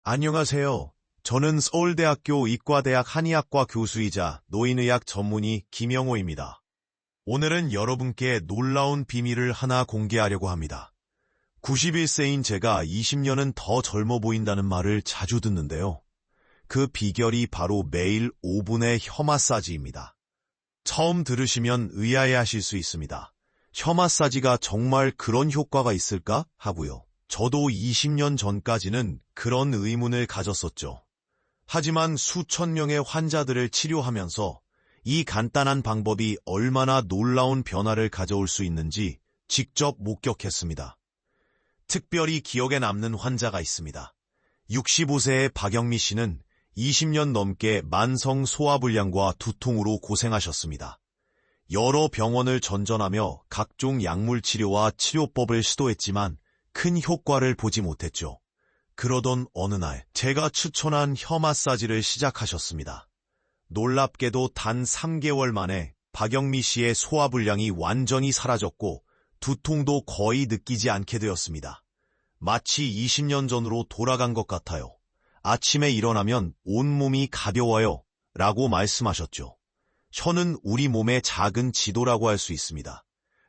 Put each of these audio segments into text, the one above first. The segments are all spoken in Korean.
안녕하세요. 저는 서울대학교 이과대학 한의학과 교수이자 노인의학 전문의 김영호입니다. 오늘은 여러분께 놀라운 비밀을 하나 공개하려고 합니다. 91세인 제가 20년은 더 젊어 보인다는 말을 자주 듣는데요. 그 비결이 바로 매일 5분의 혀 마사지입니다. 처음 들으시면 의아해하실 수 있습니다. 혀 마사지가 정말 그런 효과가 있을까? 하고요. 저도 20년 전까지는 그런 의문을 가졌었죠. 하지만 수천 명의 환자들을 치료하면서 이 간단한 방법이 얼마나 놀라운 변화를 가져올 수 있는지 직접 목격했습니다. 특별히 기억에 남는 환자가 있습니다. 65세의 박영미 씨는 20년 넘게 만성 소화불량과 두통으로 고생하셨습니다. 여러 병원을 전전하며 각종 약물 치료와 치료법을 시도했지만 큰 효과를 보지 못했죠. 그러던 어느 날 제가 추천한 혀 마사지를 시작하셨습니다. 놀랍게도 단 3개월 만에 박영미 씨의 소화불량이 완전히 사라졌고 두통도 거의 느끼지 않게 되었습니다. 마치 20년 전으로 돌아간 것 같아요. 아침에 일어나면 온몸이 가벼워요 라고 말씀하셨죠. 혀는 우리 몸의 작은 지도라고 할 수 있습니다.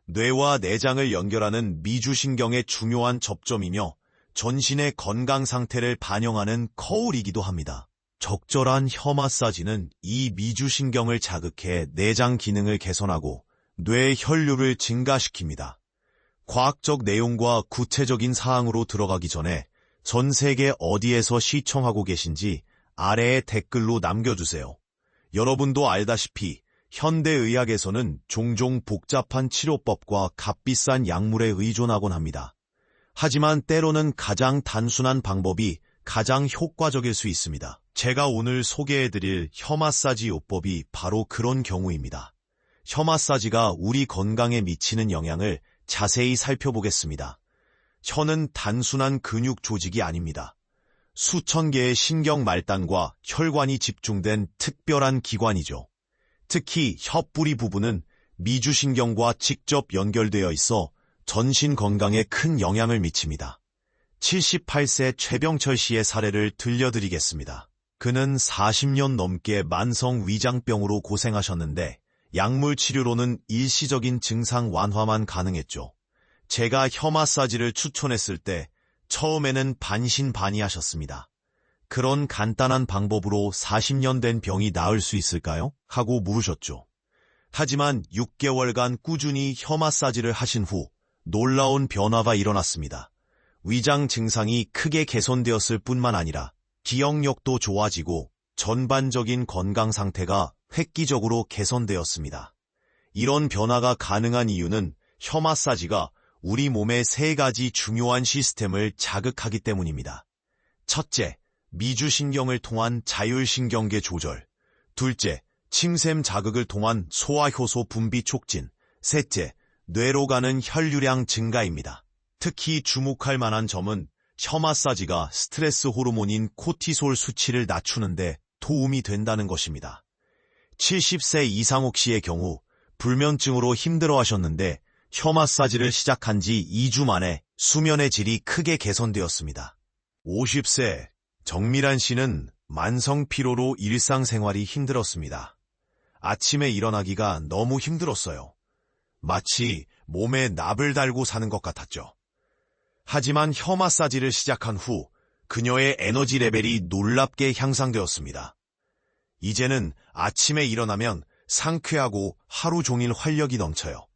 뇌와 내장을 연결하는 미주신경의 중요한 접점이며 전신의 건강 상태를 반영하는 거울이기도 합니다. 적절한 혀 마사지는 이 미주신경을 자극해 내장 기능을 개선하고 뇌 혈류를 증가시킵니다. 과학적 내용과 구체적인 사항으로 들어가기 전에 전 세계 어디에서 시청하고 계신지 아래에 댓글로 남겨주세요. 여러분도 알다시피 현대의학에서는 종종 복잡한 치료법과 값비싼 약물에 의존하곤 합니다. 하지만 때로는 가장 단순한 방법이 가장 효과적일 수 있습니다. 제가 오늘 소개해드릴 혀 마사지 요법이 바로 그런 경우입니다. 혀 마사지가 우리 건강에 미치는 영향을 자세히 살펴보겠습니다. 혀는 단순한 근육 조직이 아닙니다. 수천 개의 신경 말단과 혈관이 집중된 특별한 기관이죠. 특히 혀뿌리 부분은 미주신경과 직접 연결되어 있어 전신 건강에 큰 영향을 미칩니다. 78세 최병철 씨의 사례를 들려드리겠습니다. 그는 40년 넘게 만성 위장병으로 고생하셨는데 약물 치료로는 일시적인 증상 완화만 가능했죠. 제가 혀 마사지를 추천했을 때 처음에는 반신반의하셨습니다. 그런 간단한 방법으로 40년 된 병이 나을 수 있을까요? 하고 물으셨죠. 하지만 6개월간 꾸준히 혀 마사지를 하신 후 놀라운 변화가 일어났습니다. 위장 증상이 크게 개선되었을 뿐만 아니라 기억력도 좋아지고 전반적인 건강 상태가 획기적으로 개선되었습니다. 이런 변화가 가능한 이유는 혀 마사지가 우리 몸의 3가지 중요한 시스템을 자극하기 때문입니다. 첫째, 미주신경을 통한 자율신경계 조절. 둘째, 침샘 자극을 통한 소화효소 분비 촉진. 셋째, 뇌로 가는 혈류량 증가입니다. 특히 주목할 만한 점은 혀 마사지가 스트레스 호르몬인 코티솔 수치를 낮추는데 도움이 된다는 것입니다. 70세 이상옥 씨의 경우 불면증으로 힘들어하셨는데 혀 마사지를 시작한 지 2주 만에 수면의 질이 크게 개선되었습니다. 50세 정미란 씨는 만성 피로로 일상생활이 힘들었습니다. 아침에 일어나기가 너무 힘들었어요. 마치 몸에 납을 달고 사는 것 같았죠. 하지만 혀 마사지를 시작한 후 그녀의 에너지 레벨이 놀랍게 향상되었습니다. 이제는 아침에 일어나면 상쾌하고 하루 종일 활력이 넘쳐요.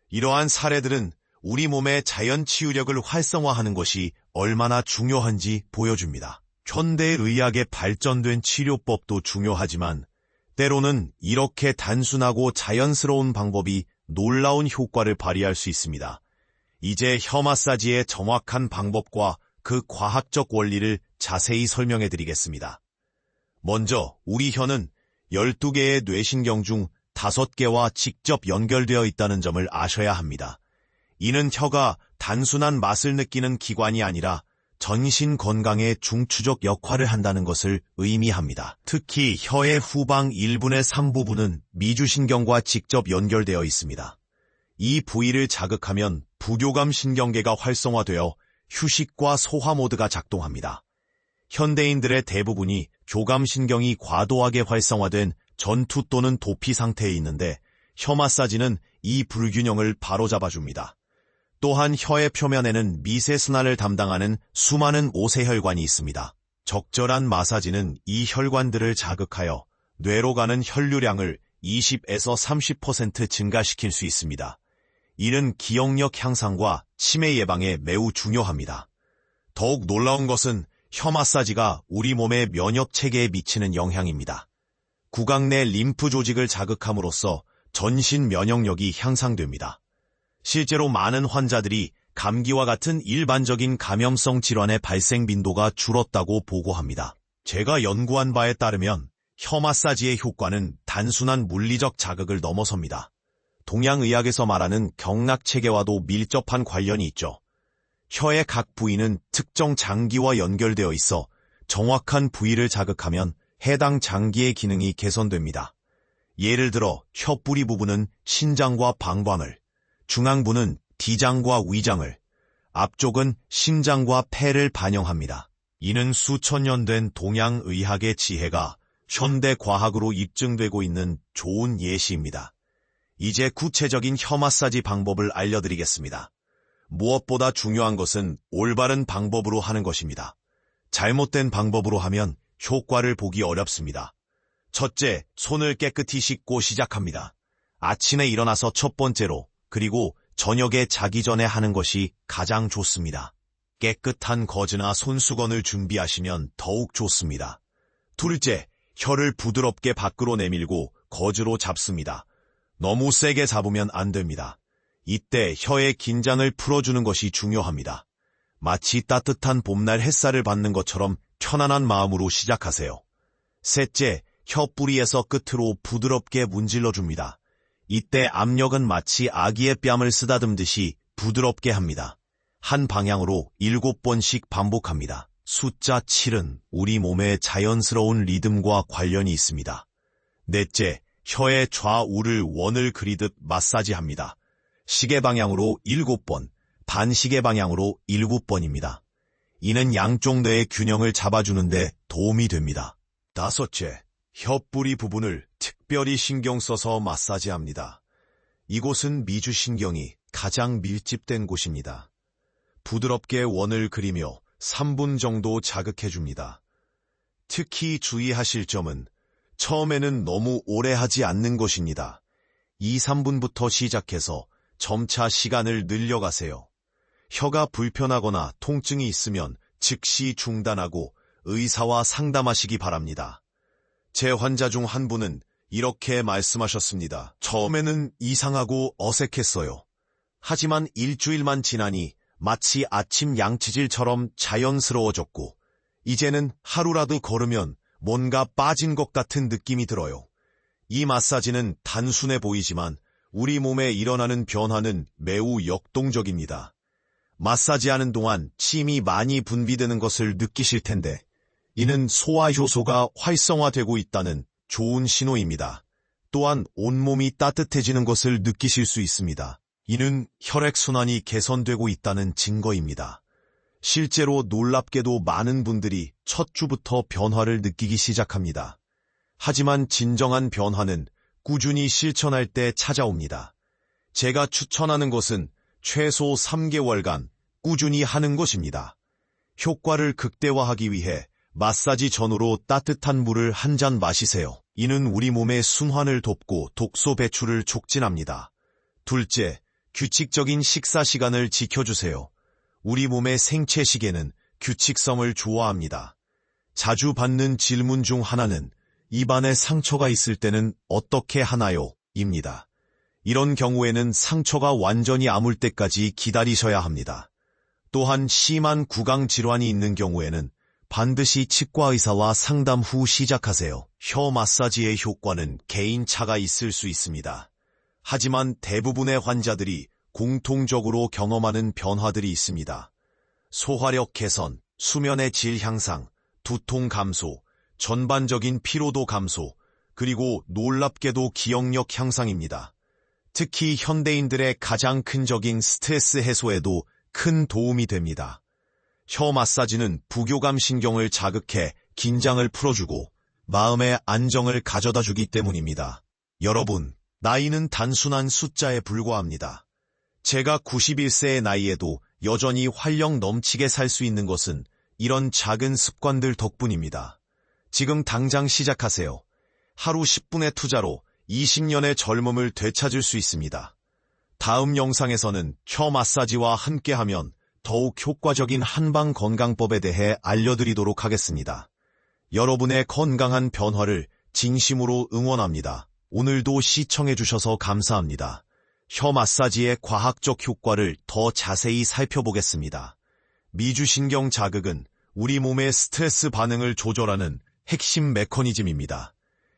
이러한 사례들은 우리 몸의 자연 치유력을 활성화하는 것이 얼마나 중요한지 보여줍니다. 현대의학의 발전된 치료법도 중요하지만 때로는 이렇게 단순하고 자연스러운 방법이 놀라운 효과를 발휘할 수 있습니다. 이제 혀 마사지의 정확한 방법과 그 과학적 원리를 자세히 설명해 드리겠습니다. 먼저 우리 혀는 12개의 뇌신경 중 5개와 직접 연결되어 있다는 점을 아셔야 합니다. 이는 혀가 단순한 맛을 느끼는 기관이 아니라 전신 건강의 중추적 역할을 한다는 것을 의미합니다. 특히 혀의 후방 1분의 3부분은 미주신경과 직접 연결되어 있습니다. 이 부위를 자극하면 부교감 신경계가 활성화되어 휴식과 소화 모드가 작동합니다. 현대인들의 대부분이 교감신경이 과도하게 활성화된 전투 또는 도피 상태에 있는데 혀 마사지는 이 불균형을 바로잡아줍니다. 또한 혀의 표면에는 미세순환을 담당하는 수많은 오세혈관이 있습니다. 적절한 마사지는 이 혈관들을 자극하여 뇌로 가는 혈류량을 20에서 30% 증가시킬 수 있습니다. 이는 기억력 향상과 치매 예방에 매우 중요합니다. 더욱 놀라운 것은 혀 마사지가 우리 몸의 면역 체계에 미치는 영향입니다. 구강 내 림프 조직을 자극함으로써 전신 면역력이 향상됩니다. 실제로 많은 환자들이 감기와 같은 일반적인 감염성 질환의 발생 빈도가 줄었다고 보고합니다. 제가 연구한 바에 따르면 혀 마사지의 효과는 단순한 물리적 자극을 넘어섭니다. 동양의학에서 말하는 경락체계와도 밀접한 관련이 있죠. 혀의 각 부위는 특정 장기와 연결되어 있어 정확한 부위를 자극하면 해당 장기의 기능이 개선됩니다. 예를 들어 혀 뿌리 부분은 신장과 방광을, 중앙부는 비장과 위장을, 앞쪽은 심장과 폐를 반영합니다. 이는 수천 년 된 동양의학의 지혜가 현대 과학으로 입증되고 있는 좋은 예시입니다. 이제 구체적인 혀 마사지 방법을 알려드리겠습니다. 무엇보다 중요한 것은 올바른 방법으로 하는 것입니다. 잘못된 방법으로 하면 효과를 보기 어렵습니다. 첫째, 손을 깨끗이 씻고 시작합니다. 아침에 일어나서 첫 번째로, 그리고 저녁에 자기 전에 하는 것이 가장 좋습니다. 깨끗한 거즈나 손수건을 준비하시면 더욱 좋습니다. 둘째, 혀를 부드럽게 밖으로 내밀고 거즈로 잡습니다. 너무 세게 잡으면 안 됩니다. 이때 혀의 긴장을 풀어주는 것이 중요합니다. 마치 따뜻한 봄날 햇살을 받는 것처럼 편안한 마음으로 시작하세요. 셋째, 혀 뿌리에서 끝으로 부드럽게 문질러줍니다. 이때 압력은 마치 아기의 뺨을 쓰다듬듯이 부드럽게 합니다. 한 방향으로 7번씩 반복합니다. 숫자 7은 우리 몸의 자연스러운 리듬과 관련이 있습니다. 넷째, 혀의 좌우를 원을 그리듯 마사지합니다. 시계 방향으로 7번, 반시계 방향으로 7번입니다. 이는 양쪽 뇌의 균형을 잡아주는데 도움이 됩니다. 다섯째, 혀 뿌리 부분을 특별히 신경 써서 마사지합니다. 이곳은 미주신경이 가장 밀집된 곳입니다. 부드럽게 원을 그리며 3분 정도 자극해줍니다. 특히 주의하실 점은 처음에는 너무 오래 하지 않는 것입니다. 2, 3분부터 시작해서 점차 시간을 늘려가세요. 혀가 불편하거나 통증이 있으면 즉시 중단하고 의사와 상담하시기 바랍니다. 제 환자 중 한 분은 이렇게 말씀하셨습니다. 처음에는 이상하고 어색했어요. 하지만 일주일만 지나니 마치 아침 양치질처럼 자연스러워졌고 이제는 하루라도 걸으면 뭔가 빠진 것 같은 느낌이 들어요. 이 마사지는 단순해 보이지만 우리 몸에 일어나는 변화는 매우 역동적입니다. 마사지하는 동안 침이 많이 분비되는 것을 느끼실 텐데 이는 소화효소가 활성화되고 있다는 좋은 신호입니다. 또한 온몸이 따뜻해지는 것을 느끼실 수 있습니다. 이는 혈액순환이 개선되고 있다는 증거입니다. 실제로 놀랍게도 많은 분들이 첫 주부터 변화를 느끼기 시작합니다. 하지만 진정한 변화는 꾸준히 실천할 때 찾아옵니다. 제가 추천하는 것은 최소 3개월간 꾸준히 하는 것입니다. 효과를 극대화하기 위해 마사지 전후로 따뜻한 물을 한 잔 마시세요. 이는 우리 몸의 순환을 돕고 독소 배출을 촉진합니다. 둘째, 규칙적인 식사 시간을 지켜주세요. 우리 몸의 생체 시계는 규칙성을 좋아합니다. 자주 받는 질문 중 하나는 입안에 상처가 있을 때는 어떻게 하나요? 입니다. 이런 경우에는 상처가 완전히 아물 때까지 기다리셔야 합니다. 또한 심한 구강 질환이 있는 경우에는 반드시 치과의사와 상담 후 시작하세요. 혀 마사지의 효과는 개인차가 있을 수 있습니다. 하지만 대부분의 환자들이 공통적으로 경험하는 변화들이 있습니다. 소화력 개선, 수면의 질 향상, 두통 감소, 전반적인 피로도 감소, 그리고 놀랍게도 기억력 향상입니다. 특히 현대인들의 가장 큰 적인 스트레스 해소에도 큰 도움이 됩니다. 혀 마사지는 부교감 신경을 자극해 긴장을 풀어주고 마음의 안정을 가져다 주기 때문입니다. 여러분, 나이는 단순한 숫자에 불과합니다. 제가 91세의 나이에도 여전히 활력 넘치게 살 수 있는 것은 이런 작은 습관들 덕분입니다. 지금 당장 시작하세요. 하루 10분의 투자로 20년의 젊음을 되찾을 수 있습니다. 다음 영상에서는 혀 마사지와 함께하면 더욱 효과적인 한방 건강법에 대해 알려드리도록 하겠습니다. 여러분의 건강한 변화를 진심으로 응원합니다. 오늘도 시청해주셔서 감사합니다. 혀 마사지의 과학적 효과를 더 자세히 살펴보겠습니다. 미주신경 자극은 우리 몸의 스트레스 반응을 조절하는 핵심 메커니즘입니다.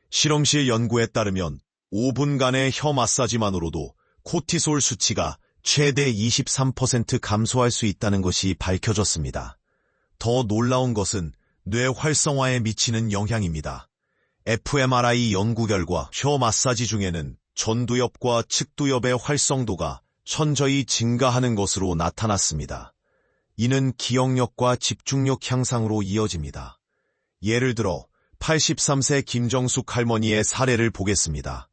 실험실 연구에 따르면 5분간의 혀 마사지만으로도 코티솔 수치가 최대 23% 감소할 수 있다는 것이 밝혀졌습니다. 더 놀라운 것은 뇌 활성화에 미치는 영향입니다. fMRI 연구 결과 혀 마사지 중에는 전두엽과 측두엽의 활성도가 천천히 증가하는 것으로 나타났습니다. 이는 기억력과 집중력 향상으로 이어집니다. 예를 들어 83세 김정숙 할머니의 사례를 보겠습니다.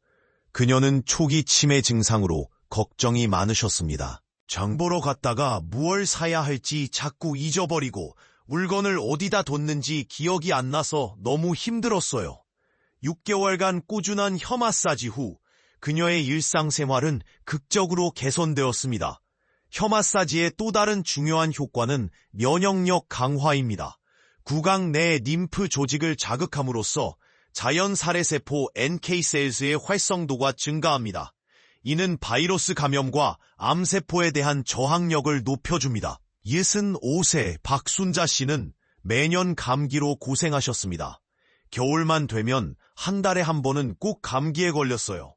그녀는 초기 치매 증상으로 걱정이 많으셨습니다. 장 보러 갔다가 무얼 사야 할지 자꾸 잊어버리고 물건을 어디다 뒀는지 기억이 안 나서 너무 힘들었어요. 6개월간 꾸준한 혀 마사지 후 그녀의 일상생활은 극적으로 개선되었습니다. 혀 마사지의 또 다른 중요한 효과는 면역력 강화입니다. 구강 내 림프 조직을 자극함으로써 자연 살해세포 NK셀스의 활성도가 증가합니다. 이는 바이러스 감염과 암세포에 대한 저항력을 높여줍니다. 65세 박순자 씨는 매년 감기로 고생하셨습니다. 겨울만 되면 한 달에 한 번은 꼭 감기에 걸렸어요.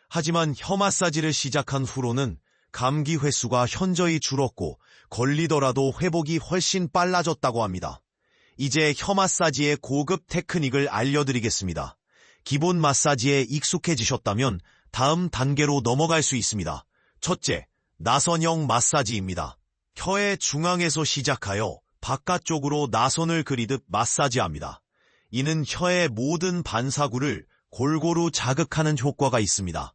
하지만 혀 마사지를 시작한 후로는 감기 횟수가 현저히 줄었고 걸리더라도 회복이 훨씬 빨라졌다고 합니다. 이제 혀 마사지의 고급 테크닉을 알려드리겠습니다. 기본 마사지에 익숙해지셨다면 다음 단계로 넘어갈 수 있습니다. 첫째, 나선형 마사지입니다. 혀의 중앙에서 시작하여 바깥쪽으로 나선을 그리듯 마사지합니다. 이는 혀의 모든 반사구를 골고루 자극하는 효과가 있습니다.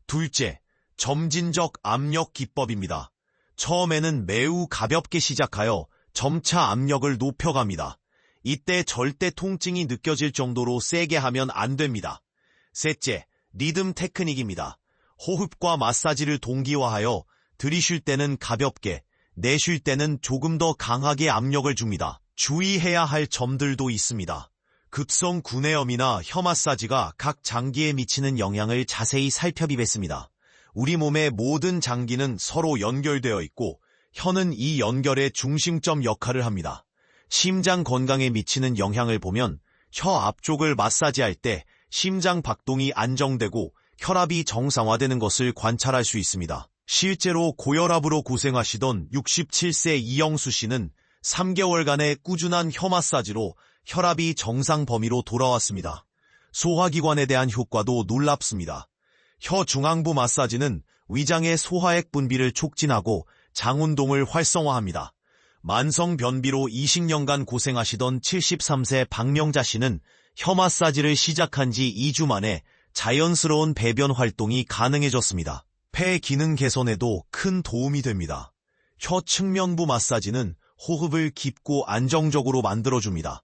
둘째, 점진적 압력 기법입니다. 처음에는 매우 가볍게 시작하여 점차 압력을 높여갑니다. 이때 절대 통증이 느껴질 정도로 세게 하면 안 됩니다. 셋째, 리듬 테크닉입니다. 호흡과 마사지를 동기화하여 들이쉴 때는 가볍게, 내쉴 때는 조금 더 강하게 압력을 줍니다. 주의해야 할 점들도 있습니다. 급성 구내염이나 혀 마사지가 각 장기에 미치는 영향을 자세히 살펴보겠습니다. 우리 몸의 모든 장기는 서로 연결되어 있고 혀는 이 연결의 중심점 역할을 합니다. 심장 건강에 미치는 영향을 보면 혀 앞쪽을 마사지할 때 심장 박동이 안정되고 혈압이 정상화되는 것을 관찰할 수 있습니다. 실제로 고혈압으로 고생하시던 67세 이영수 씨는 3개월간의 꾸준한 혀 마사지로 혈압이 정상 범위로 돌아왔습니다. 소화기관에 대한 효과도 놀랍습니다. 혀 중앙부 마사지는 위장의 소화액 분비를 촉진하고 장운동을 활성화합니다. 만성 변비로 20년간 고생하시던 73세 박명자 씨는 혀 마사지를 시작한 지 2주 만에 자연스러운 배변 활동이 가능해졌습니다. 폐 기능 개선에도 큰 도움이 됩니다. 혀 측면부 마사지는 호흡을 깊고 안정적으로 만들어줍니다.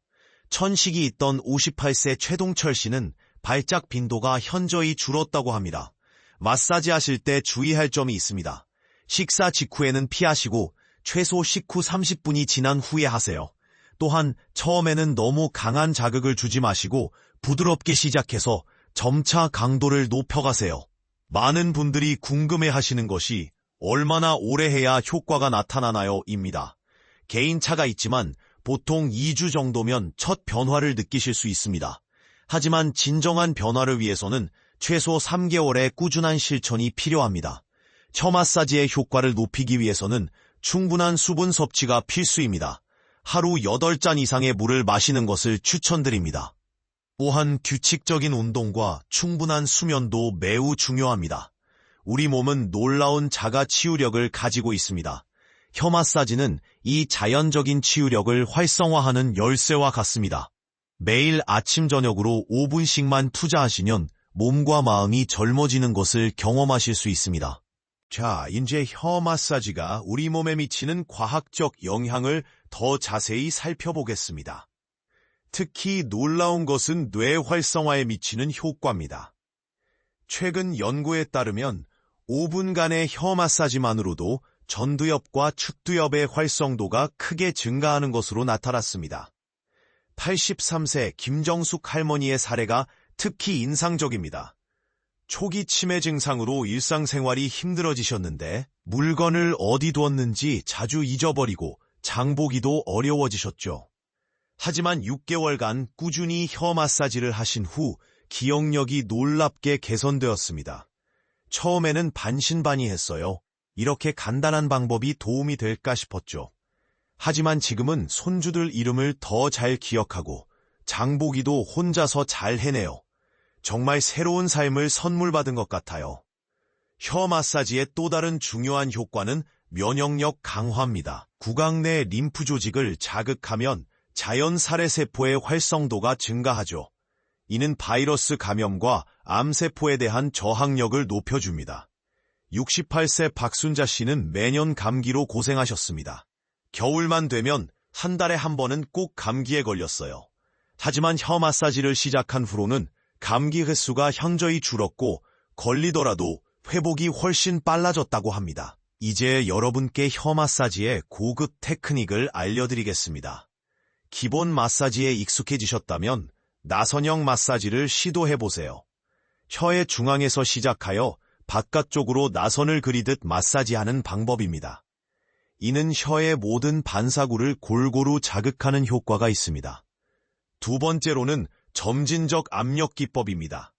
천식이 있던 58세 최동철 씨는 발작 빈도가 현저히 줄었다고 합니다. 마사지 하실 때 주의할 점이 있습니다. 식사 직후에는 피하시고 최소 식후 30분이 지난 후에 하세요. 또한 처음에는 너무 강한 자극을 주지 마시고 부드럽게 시작해서 점차 강도를 높여가세요. 많은 분들이 궁금해하시는 것이 얼마나 오래 해야 효과가 나타나나요? 입니다. 개인차가 있지만 보통 2주 정도면 첫 변화를 느끼실 수 있습니다. 하지만 진정한 변화를 위해서는 최소 3개월의 꾸준한 실천이 필요합니다. 혀 마사지의 효과를 높이기 위해서는 충분한 수분 섭취가 필수입니다. 하루 8잔 이상의 물을 마시는 것을 추천드립니다. 또한 규칙적인 운동과 충분한 수면도 매우 중요합니다. 우리 몸은 놀라운 자가 치유력을 가지고 있습니다. 혀 마사지는 이 자연적인 치유력을 활성화하는 열쇠와 같습니다. 매일 아침 저녁으로 5분씩만 투자하시면 몸과 마음이 젊어지는 것을 경험하실 수 있습니다. 자, 이제 혀 마사지가 우리 몸에 미치는 과학적 영향을 더 자세히 살펴보겠습니다. 특히 놀라운 것은 뇌 활성화에 미치는 효과입니다. 최근 연구에 따르면 5분간의 혀 마사지만으로도 전두엽과 측두엽의 활성도가 크게 증가하는 것으로 나타났습니다. 83세 김정숙 할머니의 사례가 특히 인상적입니다. 초기 치매 증상으로 일상생활이 힘들어지셨는데 물건을 어디 두었는지 자주 잊어버리고 장보기도 어려워지셨죠. 하지만 6개월간 꾸준히 혀 마사지를 하신 후 기억력이 놀랍게 개선되었습니다. 처음에는 반신반의했어요. 이렇게 간단한 방법이 도움이 될까 싶었죠. 하지만 지금은 손주들 이름을 더 잘 기억하고 장보기도 혼자서 잘 해내요. 정말 새로운 삶을 선물 받은 것 같아요. 혀 마사지의 또 다른 중요한 효과는 면역력 강화입니다. 구강 내 림프 조직을 자극하면 자연 살해세포의 활성도가 증가하죠. 이는 바이러스 감염과 암세포에 대한 저항력을 높여줍니다. 68세 박순자 씨는 매년 감기로 고생하셨습니다. 겨울만 되면 한 달에 한 번은 꼭 감기에 걸렸어요. 하지만 혀 마사지를 시작한 후로는 감기 횟수가 현저히 줄었고 걸리더라도 회복이 훨씬 빨라졌다고 합니다. 이제 여러분께 혀 마사지의 고급 테크닉을 알려드리겠습니다. 기본 마사지에 익숙해지셨다면 나선형 마사지를 시도해보세요. 혀의 중앙에서 시작하여 바깥쪽으로 나선을 그리듯 마사지하는 방법입니다. 이는 혀의 모든 반사구를 골고루 자극하는 효과가 있습니다. 두 번째로는 점진적 압력 기법입니다.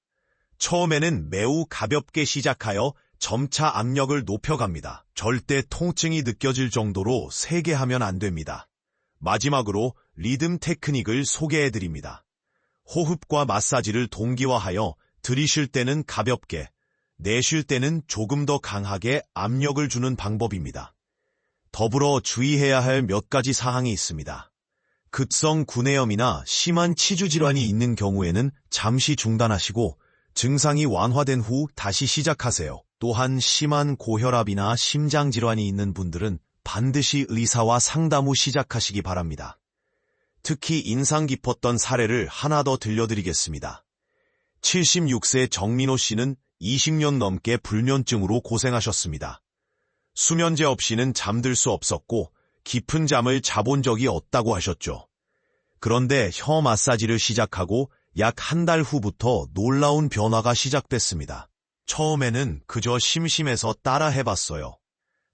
처음에는 매우 가볍게 시작하여 점차 압력을 높여갑니다. 절대 통증이 느껴질 정도로 세게 하면 안 됩니다. 마지막으로 리듬 테크닉을 소개해드립니다. 호흡과 마사지를 동기화하여 들이쉴 때는 가볍게, 내쉴 때는 조금 더 강하게 압력을 주는 방법입니다. 더불어 주의해야 할 몇 가지 사항이 있습니다. 급성 구내염이나 심한 치주질환이 있는 경우에는 잠시 중단하시고 증상이 완화된 후 다시 시작하세요. 또한 심한 고혈압이나 심장질환이 있는 분들은 반드시 의사와 상담 후 시작하시기 바랍니다. 특히 인상 깊었던 사례를 하나 더 들려드리겠습니다. 76세 정민호 씨는 20년 넘게 불면증으로 고생하셨습니다. 수면제 없이는 잠들 수 없었고 깊은 잠을 자본 적이 없다고 하셨죠. 그런데 혀 마사지를 시작하고 약 한 달 후부터 놀라운 변화가 시작됐습니다. 처음에는 그저 심심해서 따라 해봤어요.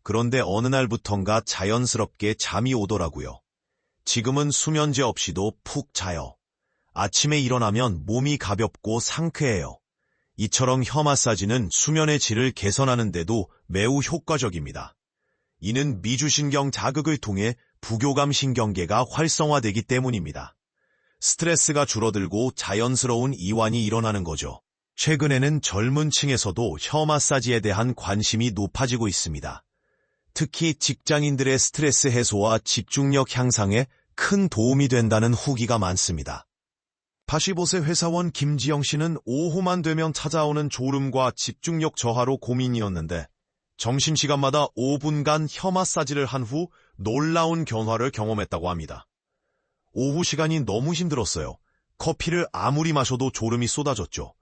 그런데 어느 날부턴가 자연스럽게 잠이 오더라고요. 지금은 수면제 없이도 푹 자요. 아침에 일어나면 몸이 가볍고 상쾌해요. 이처럼 혀 마사지는 수면의 질을 개선하는 데도 매우 효과적입니다. 이는 미주신경 자극을 통해 부교감 신경계가 활성화되기 때문입니다. 스트레스가 줄어들고 자연스러운 이완이 일어나는 거죠. 최근에는 젊은 층에서도 혀 마사지에 대한 관심이 높아지고 있습니다. 특히 직장인들의 스트레스 해소와 집중력 향상에 큰 도움이 된다는 후기가 많습니다. 바시봇의 회사원 김지영 씨는 오후만 되면 찾아오는 졸음과 집중력 저하로 고민이었는데 점심시간마다 5분간 혀 마사지를 한 후 놀라운 변화를 경험했다고 합니다. 오후 시간이 너무 힘들었어요. 커피를 아무리 마셔도 졸음이 쏟아졌죠.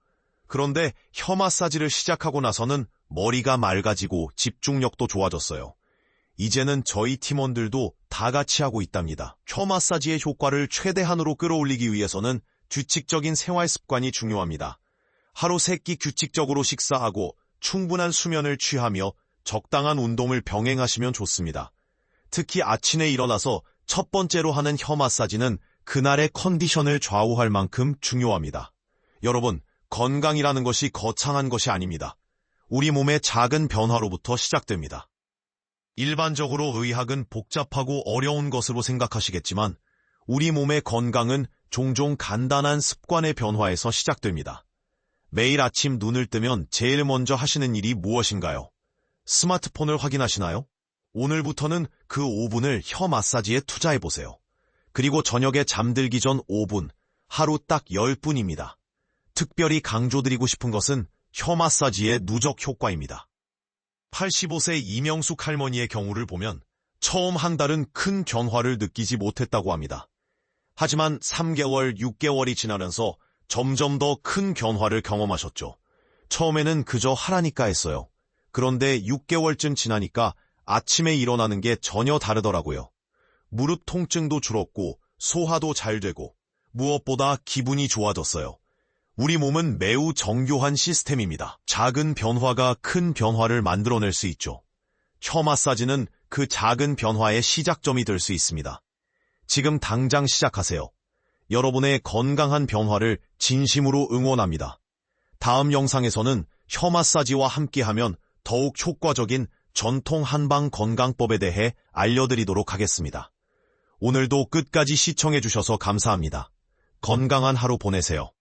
그런데 혀 마사지를 시작하고 나서는 머리가 맑아지고 집중력도 좋아졌어요. 이제는 저희 팀원들도 다 같이 하고 있답니다. 혀 마사지의 효과를 최대한으로 끌어올리기 위해서는 규칙적인 생활 습관이 중요합니다. 하루 3끼 규칙적으로 식사하고 충분한 수면을 취하며 적당한 운동을 병행하시면 좋습니다. 특히 아침에 일어나서 첫 번째로 하는 혀 마사지는 그날의 컨디션을 좌우할 만큼 중요합니다. 여러분, 건강이라는 것이 거창한 것이 아닙니다. 우리 몸의 작은 변화로부터 시작됩니다. 일반적으로 의학은 복잡하고 어려운 것으로 생각하시겠지만 우리 몸의 건강은 종종 간단한 습관의 변화에서 시작됩니다. 매일 아침 눈을 뜨면 제일 먼저 하시는 일이 무엇인가요? 스마트폰을 확인하시나요? 오늘부터는 그 5분을 혀 마사지에 투자해보세요. 그리고 저녁에 잠들기 전 5분, 하루 딱 10분입니다. 특별히 강조드리고 싶은 것은 혀 마사지의 누적 효과입니다. 85세 이명숙 할머니의 경우를 보면 처음 한 달은 큰 변화를 느끼지 못했다고 합니다. 하지만 3개월, 6개월이 지나면서 점점 더 큰 변화를 경험하셨죠. 처음에는 그저 하라니까 했어요. 그런데 6개월쯤 지나니까 아침에 일어나는 게 전혀 다르더라고요. 무릎 통증도 줄었고 소화도 잘 되고 무엇보다 기분이 좋아졌어요. 우리 몸은 매우 정교한 시스템입니다. 작은 변화가 큰 변화를 만들어낼 수 있죠. 혀 마사지는 그 작은 변화의 시작점이 될 수 있습니다. 지금 당장 시작하세요. 여러분의 건강한 변화를 진심으로 응원합니다. 다음 영상에서는 혀 마사지와 함께하면 더욱 효과적인 전통 한방 건강법에 대해 알려드리도록 하겠습니다. 오늘도 끝까지 시청해주셔서 감사합니다. 건강한 하루 보내세요.